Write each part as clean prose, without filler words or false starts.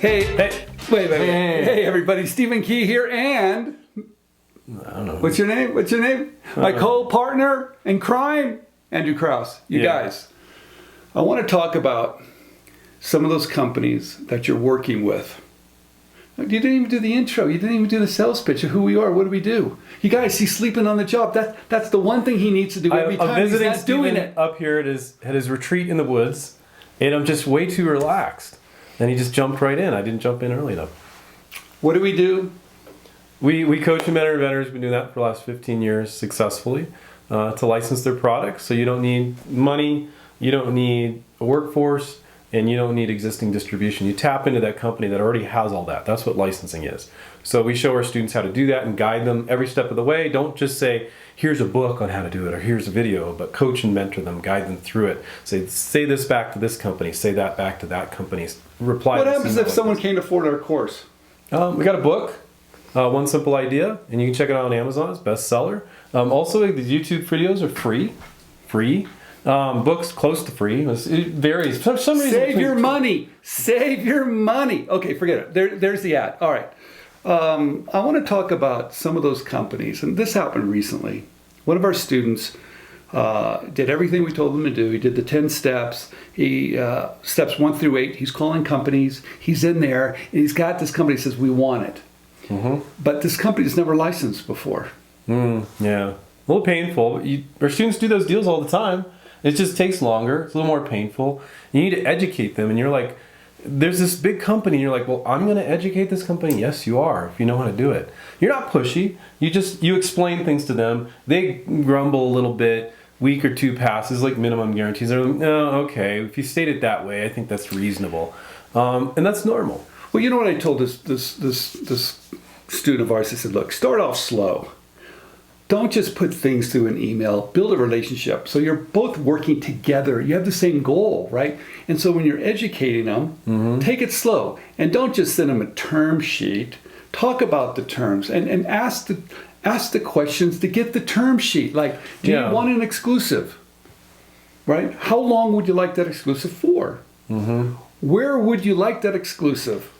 Hey, wait. Hey, everybody, Stephen Key here, and I don't know. What's your name? My co-partner in crime, Andrew Krauss. You guys, I want to talk about some of those companies that you're working with. You didn't even do the intro. You didn't even do the sales pitch of who we are. What do we do? You guys, he's sleeping on the job. That's the one thing he needs to do every time. He's not doing it. Up here at his retreat in the woods, and I'm just way too relaxed. And he just jumped right in. I didn't jump in early enough. What do we do? We coach and mentor inventors. We've been doing that for the last 15 years successfully to license their products. So you don't need money, you don't need a workforce, and you don't need existing distribution. You tap into that company that already has all that. That's what licensing is. So we show our students how to do that and guide them every step of the way. Don't just say, here's a book on how to do it, or here's a video, but coach and mentor them, guide them through it. Say this back to this company, say that back to that company. Reply. What happens if someone can't afford our course? We got a book, One Simple Idea, and you can check it out on Amazon. It's bestseller. Also, the YouTube videos are free. Books close to free. It varies. For some reason, Save your money. Okay, forget it. There's the ad. All right. I want to talk about some of those companies, and this happened recently. One of our students did everything we told him to do. He did the 10 steps. He steps 1 through 8. He's calling companies. He's in there, and he's got this company that says, we want it. Mm-hmm. But this company's never licensed before. Yeah. A little painful. Our students do those deals all the time. It just takes longer. It's a little more painful. You need to educate them, and you're like, there's this big company, and you're like, well, I'm going to educate this company. Yes, you are, if you know how to do it. You're not pushy. You explain things to them. They grumble a little bit. Week or two passes, like minimum guarantees. They're like, oh, okay. If you state it that way, I think that's reasonable, and that's normal. Well, you know what I told this student of ours? I said, look, start off slow. Don't just put things through an email. Build a relationship. So you're both working together. You have the same goal, right? And so when you're educating them, take it slow. And don't just send them a term sheet. Talk about the terms and ask the questions to get the term sheet. Like, do you want an exclusive? Right? How long would you like that exclusive for? Where would you like that exclusive?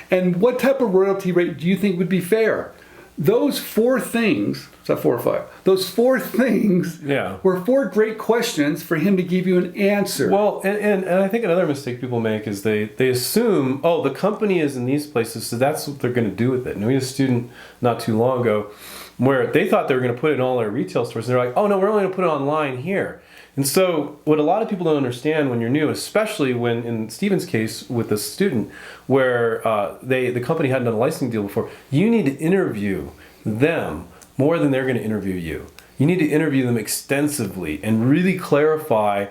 And what type of royalty rate do you think would be fair? Those 4 things, is that 4 or 5? Those 4 things were 4 great questions for him to give you an answer. Well, and I think another mistake people make is they assume, oh, the company is in these places, so that's what they're going to do with it. And we had a student not too long ago where they thought they were going to put it in all their retail stores. And they're like, oh, no, we're only going to put it online here. And so what a lot of people don't understand when you're new, especially when, in Stephen's case with this student, where the company hadn't done a licensing deal before, you need to interview them more than they're going to interview you. You need to interview them extensively and really clarify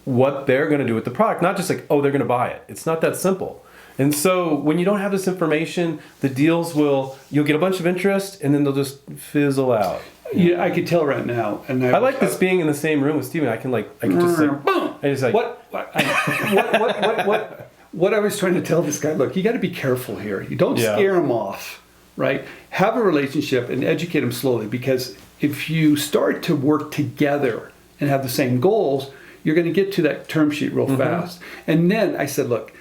what they're going to do with the product. Not just like, oh, they're going to buy it. It's not that simple. And so when you don't have this information, the deals you'll get a bunch of interest and then they'll just fizzle out. Yeah, I could tell right now. And I like this being in the same room with Stephen. I can just like, boom. I just like, what I was trying to tell this guy, look, you got to be careful here. You don't scare him off, right? Have a relationship and educate him slowly, because if you start to work together and have the same goals, you're going to get to that term sheet real fast. And then I said, look,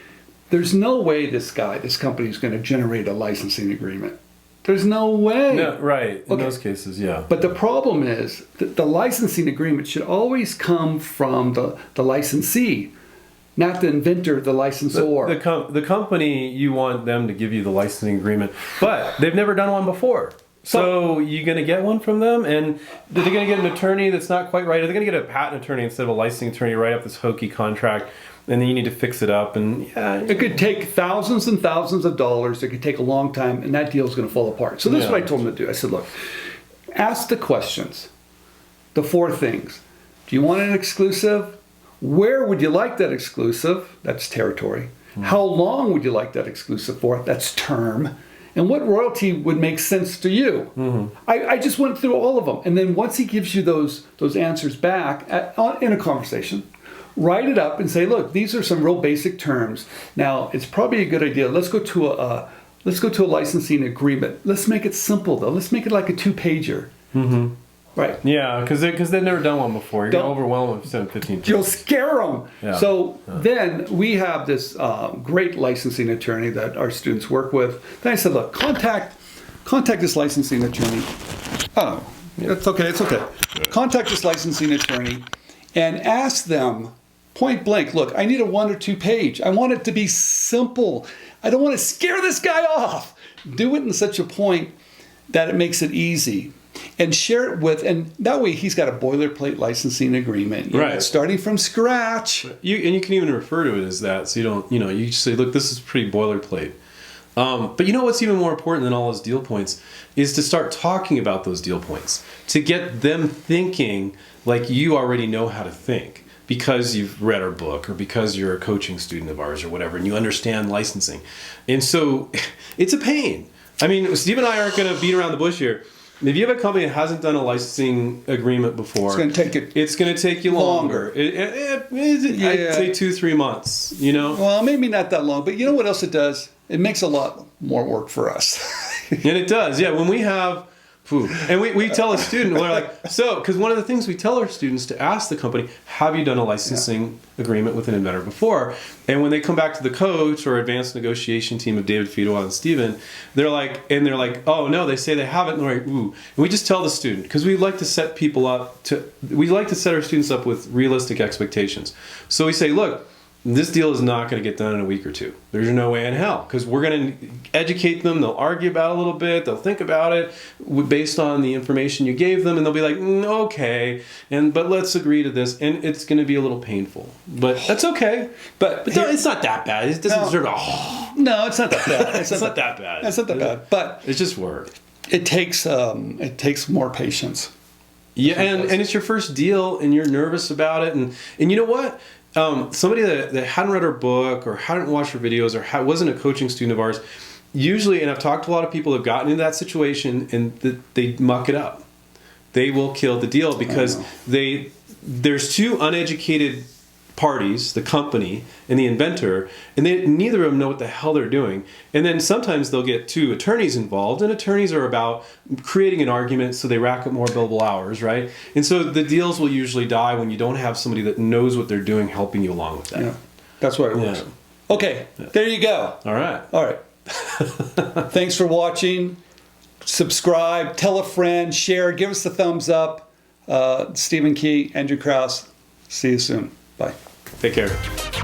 there's no way this company is going to generate a licensing agreement. There's no way. No, right. In those cases, yeah. But the problem is that the licensing agreement should always come from the licensee, not the inventor, the licensor. The company, you want them to give you the licensing agreement, but they've never done one before. So you're going to get one from them, and are they going to get an attorney that's not quite right? Are they going to get a patent attorney instead of a licensing attorney, write up this hokey contract, and then you need to fix it up? And it could take thousands and thousands of dollars. It could take a long time, and that deal is going to fall apart. So this is what I told him to do. I said, look, ask the questions, the 4 things. Do you want an exclusive? Where would you like that exclusive? That's territory. How long would you like that exclusive for? That's term. And what royalty would make sense to you? I just went through all of them. And then once he gives you those answers back in a conversation, write it up and say, look, these are some real basic terms. Now, it's probably a good idea. Let's go to a licensing agreement. Let's make it simple, though. Let's make it like a 2-pager. Right. Yeah, because they've never done one before. You're going to Don't- overwhelm them with 7, 15 You'll things. scare them. Yeah. So then we have this great licensing attorney that our students work with. Then I said, look, contact this licensing attorney. Oh, it's okay. It's okay. Contact this licensing attorney and ask them point blank, look, I need a 1 or 2 page. I want it to be simple. I don't want to scare this guy off. Do it in such a point that it makes it easy. And share it with, and that way he's got a boilerplate licensing agreement. You know, Right. starting from scratch. You can even refer to it as that, so you don't, you just say, look, this is pretty boilerplate. But you know what's even more important than all those deal points is to start talking about those deal points, to get them thinking like you already know how to think because you've read our book or because you're a coaching student of ours or whatever, and you understand licensing. And so it's a pain. I mean, Steve and I aren't going to beat around the bush here. If you have a company that hasn't done a licensing agreement before, it's going to take you longer. I'd say 2-3 months, Well, maybe not that long, but you know what else it does? It makes a lot more work for us. And it does, yeah. When we have, and we tell a student, we're like, because one of the things we tell our students to ask the company, have you done a licensing agreement with an inventor before? And when they come back to the coach or advanced negotiation team of David Fiedel and Steven, they're like, oh no, they say they haven't. And we're like, ooh. And we just tell the student, because we like to set people up we like to set our students up with realistic expectations. So we say, look, this deal is not going to get done in a week or 2. There's no way in hell, because we're going to educate them. They'll argue about it a little bit. They'll think about it based on the information you gave them, and they'll be like, okay, but let's agree to this. And it's going to be a little painful, but that's okay. But it's not that bad. It doesn't deserve No, it's not that bad. It's not that bad. It's not that bad. But it's just work. It takes more patience. Yeah, and it's your first deal, and you're nervous about it, and you know what? Somebody that hadn't read our book or hadn't watched our videos or wasn't a coaching student of ours, usually, and I've talked to a lot of people that have gotten into that situation and they muck it up. They will kill the deal because there's 2 uneducated parties, the company and the inventor, and neither of them know what the hell they're doing. And then sometimes they'll get 2 attorneys involved, and attorneys are about creating an argument so they rack up more billable hours, right? And so the deals will usually die when you don't have somebody that knows what they're doing helping you along with that. Yeah, that's why it works. Okay, there you go. All right. Thanks for watching. Subscribe, tell a friend, share, give us the thumbs up. Stephen Key, Andrew Krauss. See you soon. Bye. Take care.